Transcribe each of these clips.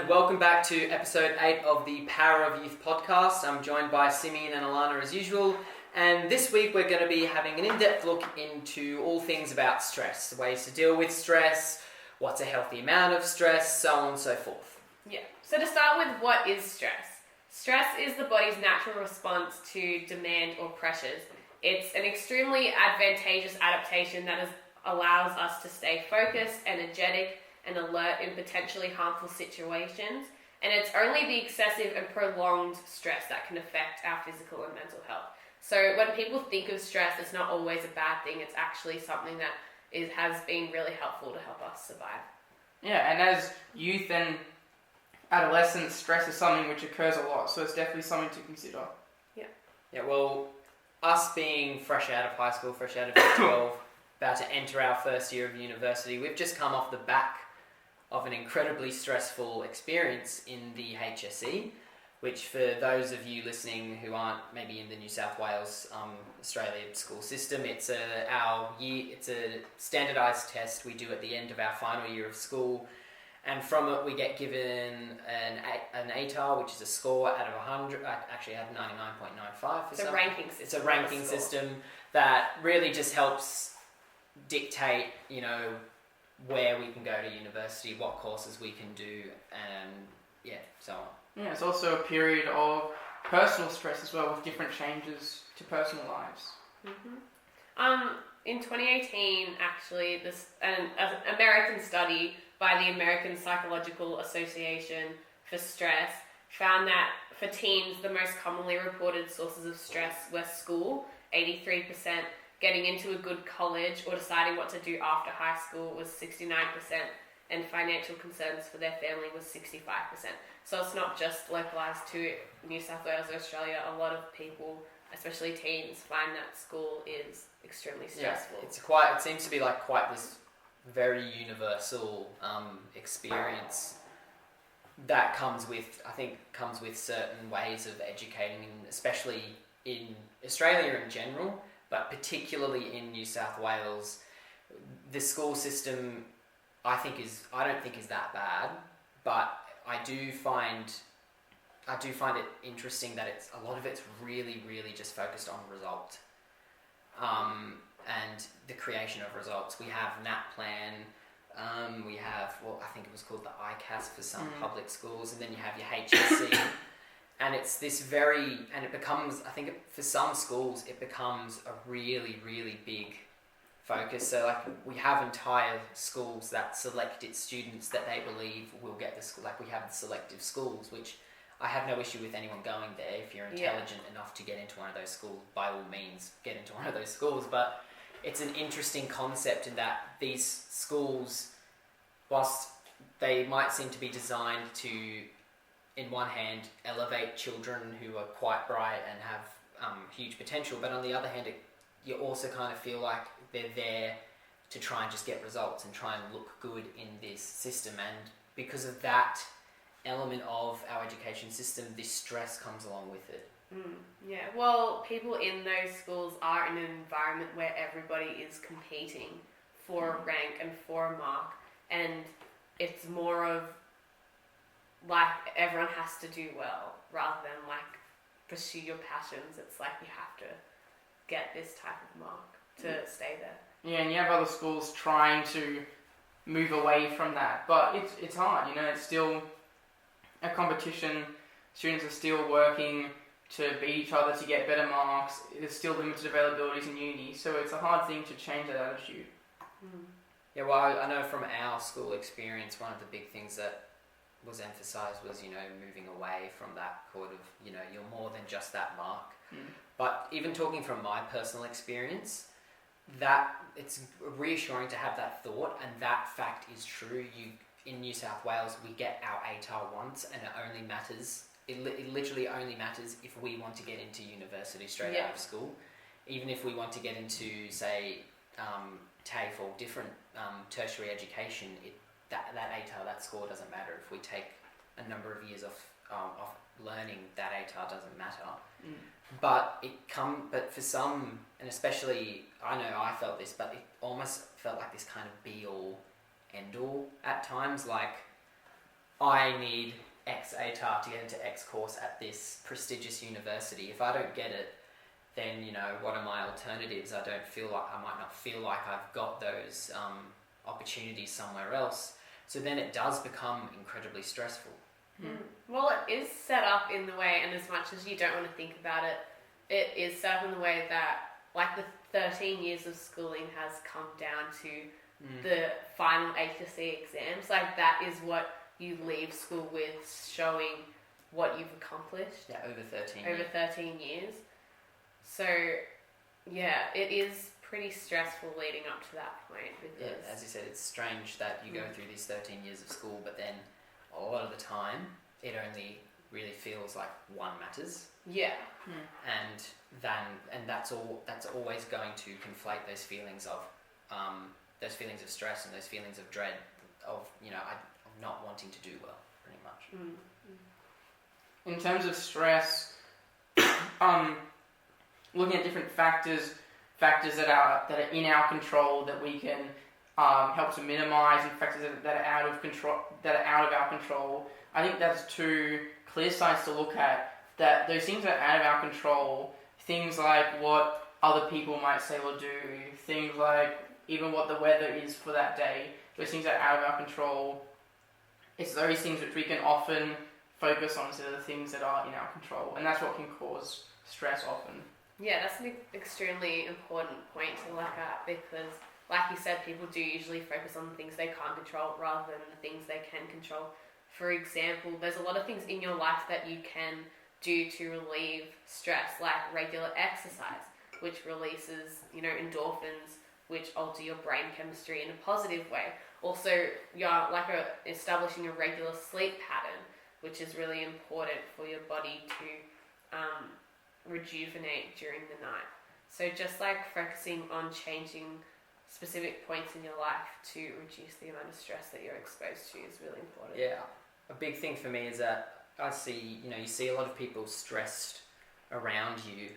and welcome back to episode 8 of the Power of Youth podcast. I'm joined by Simeon and Alannah as usual, and this week we're going to be having an in-depth look into all things about stress, ways to deal with stress, what's a healthy amount of stress, so on and so forth. Yeah, so to start with, what is stress? Stress is the body's natural response to demand or pressures. It's an extremely advantageous adaptation that allows us to stay focused, energetic, and alert in potentially harmful situations, and it's only the excessive and prolonged stress that can affect our physical and mental health. So when people think of stress, it's not always a bad thing. It's actually something that has been really helpful to help us survive. Yeah, and as youth and adolescents, stress is something which occurs a lot, so it's definitely something to consider. Yeah, well, us being fresh out of high school, fresh out of year 12, about to enter our first year of university, we've just come off the back of an incredibly stressful experience in the HSE, which for those of you listening who aren't maybe in the New South Wales Australia school system, it's a standardised test we do at the end of our final year of school, and from it we get given an ATAR, which is a score out of 100. I actually had 99.95. It's a ranking system. It's a ranking system that really just helps dictate, where we can go to university, what courses we can do, and so on. Yeah, it's also a period of personal stress as well, with different changes to personal lives. Mm-hmm. In 2018, actually, an American study by the American Psychological Association for Stress found that for teens, the most commonly reported sources of stress were school, 83%, getting into a good college or deciding what to do after high school was 69%, and financial concerns for their family was 65%. So it's not just localised to New South Wales or Australia. A lot of people, especially teens, find that school is extremely stressful. Yeah, it seems to be like quite this very universal experience that comes with certain ways of educating, especially in Australia in general, but particularly in New South Wales. The school system, I don't think is that bad, but I do find it interesting that a lot of it's really, really just focused on result, and the creation of results. We have NAPLAN, we have I think it was called the ICAS for some public schools, and then you have your HSC. And it's it becomes, I think for some schools, it becomes a really, really big focus. So we have entire schools that select its students that they believe will get the school. We have the selective schools, which I have no issue with anyone going there. If you're intelligent enough to get into one of those schools, by all means, get into one of those schools. But it's an interesting concept in that these schools, whilst they might seem to be designed to, in one hand, elevate children who are quite bright and have huge potential, but on the other hand, you also kind of feel like they're there to try and just get results and try and look good in this system. And because of that element of our education system, this stress comes along with it. Yeah, well, people in those schools are in an environment where everybody is competing for a rank and for a mark, and it's more of everyone has to do well rather than pursue your passions. It's you have to get this type of mark to stay there. Yeah, and you have other schools trying to move away from that, but it's hard, it's still a competition. Students are still working to beat each other to get better marks. There's still limited availabilities in uni, so it's a hard thing to change that attitude. Yeah, well, I know from our school experience, one of the big things that was emphasised was, moving away from that sort of, you're more than just that mark. But even talking from my personal experience, that it's reassuring to have that thought, and that fact is true. In New South Wales, we get our ATAR once, and it only matters. It literally only matters if we want to get into university straight out of school. Even if we want to get into, say, TAFE or different tertiary education, that ATAR, that score doesn't matter. If we take a number of years off learning, that ATAR doesn't matter. But for some, and especially, I know I felt this, but it almost felt like this kind of be all end all at times. I need X ATAR to get into X course at this prestigious university. If I don't get it, then, you know, what are my alternatives? I might not feel like I've got those opportunities somewhere else. So then it does become incredibly stressful. Well, it is set up in the way, and as much as you don't want to think about it, it is set up in the way that, like, the 13 years of schooling has come down to the final HSC exams. Like, that is what you leave school with, showing what you've accomplished. Yeah, over 13 Over 13 years. So, yeah, it is pretty stressful leading up to that point. Because as you said, it's strange that you go through these 13 years of school, but then a lot of the time, it only really feels like one matters. Yeah. And that's always going to conflate those feelings of stress and those feelings of dread of, you know, of not wanting to do well, pretty much. In terms of stress, looking at different factors that are in our control that we can help to minimise, and factors that are out of our control. I think that's two clear sides to look at. That those things that are out of our control, things like what other people might say or do, things like even what the weather is for that day, those things that are out of our control. It's those things which we can often focus on instead of the things that are in our control, and that's what can cause stress often. Yeah, that's an extremely important point to look at, because, like you said, people do usually focus on the things they can't control rather than the things they can control. For example, there's a lot of things in your life that you can do to relieve stress, like regular exercise, which releases, you know, endorphins, which alter your brain chemistry in a positive way. Also, establishing a regular sleep pattern, which is really important for your body to rejuvenate during the night. So just like focusing on changing specific points in your life to reduce the amount of stress that you're exposed to is really important. Yeah, a big thing for me is that you see a lot of people stressed around you,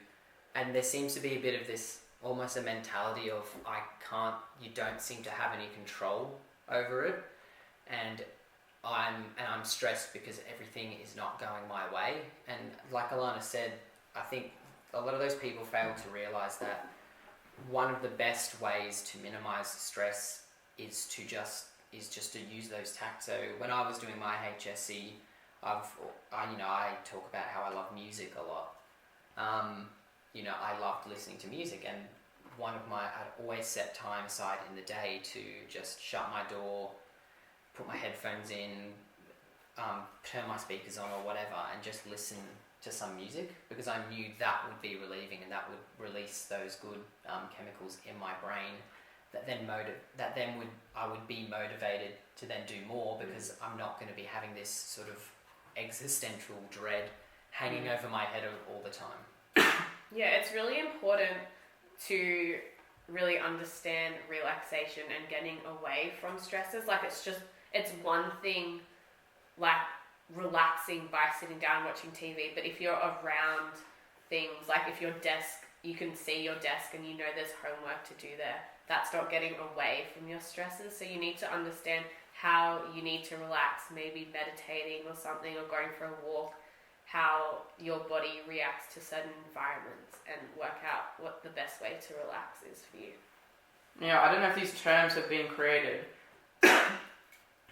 and there seems to be a bit of this, almost a mentality of, you don't seem to have any control over it, and I'm stressed because everything is not going my way. And like Alannah said, I think a lot of those people fail to realise that one of the best ways to minimise stress is just to use those tactics. So when I was doing my HSC, I talk about how I love music a lot. I loved listening to music, and I'd always set time aside in the day to just shut my door, put my headphones in, turn my speakers on or whatever, and just listen to some music, because I knew that would be relieving and that would release those good chemicals in my brain I would be motivated to then do more, because I'm not going to be having this sort of existential dread hanging over my head all the time. Yeah, it's really important to really understand relaxation and getting away from stresses. Like, it's one thing, like, relaxing by sitting down watching TV, but if you're around things, like if you can see your desk and you know there's homework to do there, that's not getting away from your stresses. So you need to understand how you need to relax, maybe meditating or something, or going for a walk, how your body reacts to certain environments, and work out what the best way to relax is for you. Yeah, I don't know if these terms have been created,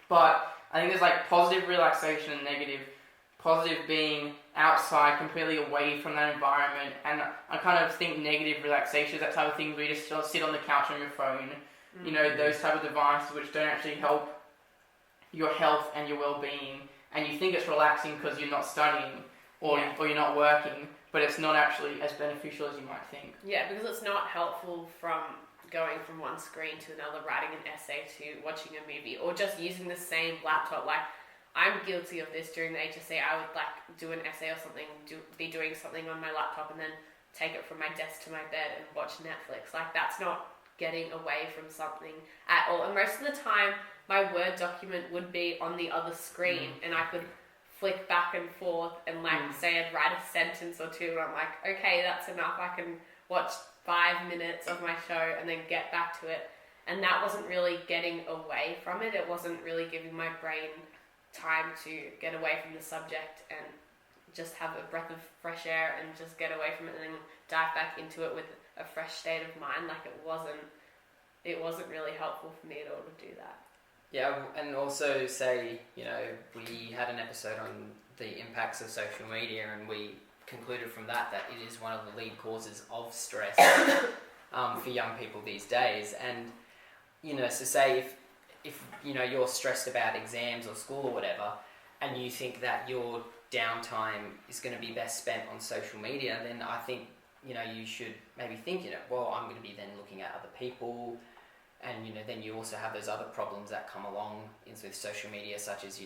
but I think there's like positive relaxation and negative. Positive being outside, completely away from that environment, and I kind of think negative relaxation is that type of thing where you just sit on the couch on your phone, you know, those type of devices which don't actually help your health and your well-being, and you think it's relaxing because you're not studying or you're not working, but it's not actually as beneficial as you might think. Yeah, because it's not helpful from going from one screen to another, writing an essay to watching a movie, or just using the same laptop. Like, I'm guilty of this during the HSC. I would do an essay or something, be doing something on my laptop, and then take it from my desk to my bed and watch Netflix. Like, that's not getting away from something at all. And most of the time, my Word document would be on the other screen, and I could flick back and forth and say I'd write a sentence or two, and I'm like, okay, that's enough. I can watch 5 minutes of my show and then get back to it. And that wasn't really getting away from it. It wasn't really giving my brain time to get away from the subject and just have a breath of fresh air and just get away from it and then dive back into it with a fresh state of mind. Like it wasn't really helpful for me at all to do that. Yeah, and also say, we had an episode on the impacts of social media, and we concluded from that it is one of the lead causes of stress for young people these days. And, so say if you're stressed about exams or school or whatever, and you think that your downtime is going to be best spent on social media, then I think, you should maybe think, well, I'm going to be then looking at other people. And, then you also have those other problems that come along with social media, such as,